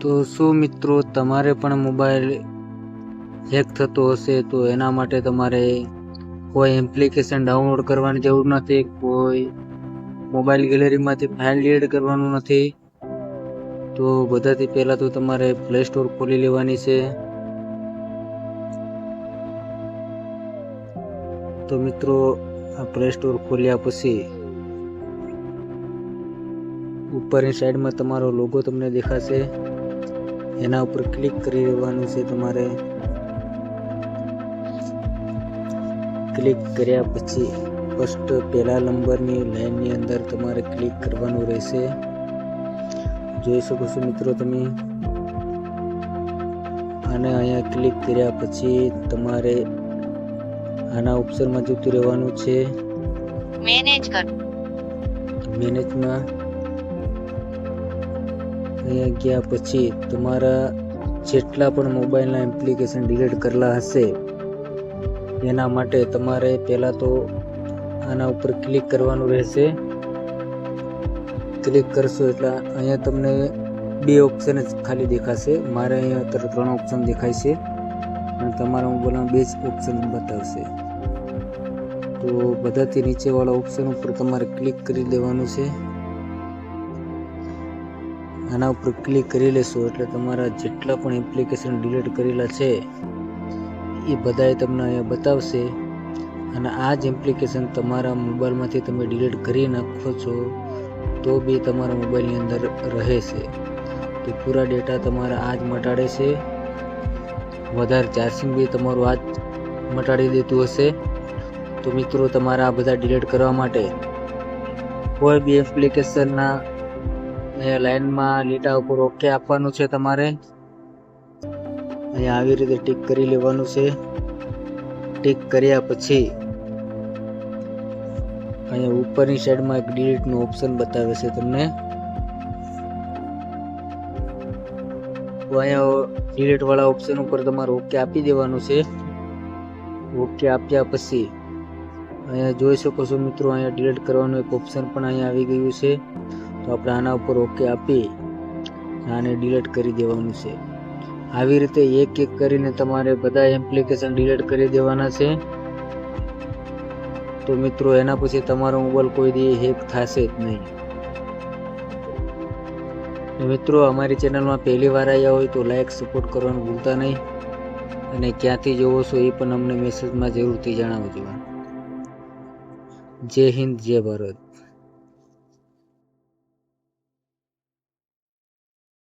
તો શું મિત્રો તમારે પણ મોબાઈલ હેક થતો હશે તો એના માટે તમારે કોઈ એપ્લિકેશન ડાઉનલોડ કરવાની જરૂર નથી, કોઈ મોબાઈલ ગેલેરીમાંથી ફાઇલ ડિલીટ કરવાનું નથી। તો બધાથી પહેલા તો તમારે પ્લે સ્ટોર ખોલી લેવાની છે। તો મિત્રો આ પ્લે સ્ટોર ખોલ્યા પછી ઉપરની સાઈડમાં તમારો લોગો તમને દેખાશે, એના ઉપર ક્લિક કરી લેવાનું છે। તમારે ક્લિક કર્યા પછી ફર્સ્ટ પહેલા નંબરની લાઈનની અંદર તમારે ક્લિક કરવાનું રહેશે। જોઈ શકો છો મિત્રો તમે, અને અહીંયા ક્લિક કર્યા પછી તમારે આના ઓપ્શનમાં જતું રહેવાનું છે, મેનેજમાં। અહીંયા ગયા પછી તમારા જેટલા પણ મોબાઈલના એપ્લિકેશન ડિલીટ કરેલા હશે એના માટે તમારે પહેલા તો આના ઉપર ક્લિક કરવાનું રહેશે। ક્લિક કરશો એટલે અહીંયા તમને બે ઓપ્શન જ ખાલી દેખાશે। મારે અહીંયા અત્યારે 3 ઓપ્શન દેખાય છે અને તમારા મોબાઈલમાં 2 જ ઓપ્શન બતાવશે। તો બધાથી નીચેવાળા ઓપ્શન ઉપર તમારે ક્લિક કરી દેવાનું છે। આના ઉપર ક્લિક કરી લેશો એટલે તમારા જેટલા પણ એપ્લિકેશન ડિલીટ કરેલા છે એ બધાએ તમને અહીંયા બતાવશે। અને આ જ એપ્લિકેશન તમારા મોબાઈલમાંથી તમે ડિલીટ કરી નાખો છો તો બી તમારા મોબાઈલની અંદર રહે છે। તો પૂરા ડેટા તમારા આ જ મટાડે છે, વધારે ચાર્જિંગ બી તમારું આ જ મટાડી દેતું હશે। તો મિત્રો તમારા આ બધા ડિલીટ કરવા માટે કોઈ બી એપ્લિકેશનના લાઈનમાં લીટા ઉપર ઓકે આપવાનું છે। તમારે અહીંયા આવી રીતે ટિક કરી લેવાનું છે। ટિક કર્યા પછી અહીંયા ઉપરની સાઈડમાં એક ડિલીટનું ઓપ્શન બતાવે છે તમને। તો અહીંયા ડિલીટ વાળા ઓપ્શન ઉપર તમારે ઓકે આપી દેવાનું છે। ઓકે આપ્યા પછી અહીંયા જોઈ શકો છો મિત્રો, અહીંયા ડિલીટ કરવાનું એક ઓપ્શન પણ અહીંયા આવી ગયું છે। તો આપણે આના ઉપર ઓકે આપી આને ડિલીટ કરી દેવાનું છે। આવી રીતે એક એક કરીને તમારે બધા એપ્લિકેશન ડિલીટ કરી દેવાના છે। તો મિત્રો એના પછી તમારો મોબાઈલ કોઈ દી હેક થશે જ નહીં। મિત્રો અમારી ચેનલમાં પહેલી વાર આવ્યા હોય તો લાઈક સપોર્ટ કરવાનું ભૂલતા નહીં, અને ક્યાંથી જોવો છો એ પણ અમને મેસેજમાં જરૂરથી જણાવજો। જય હિન્દ, જય ભારત।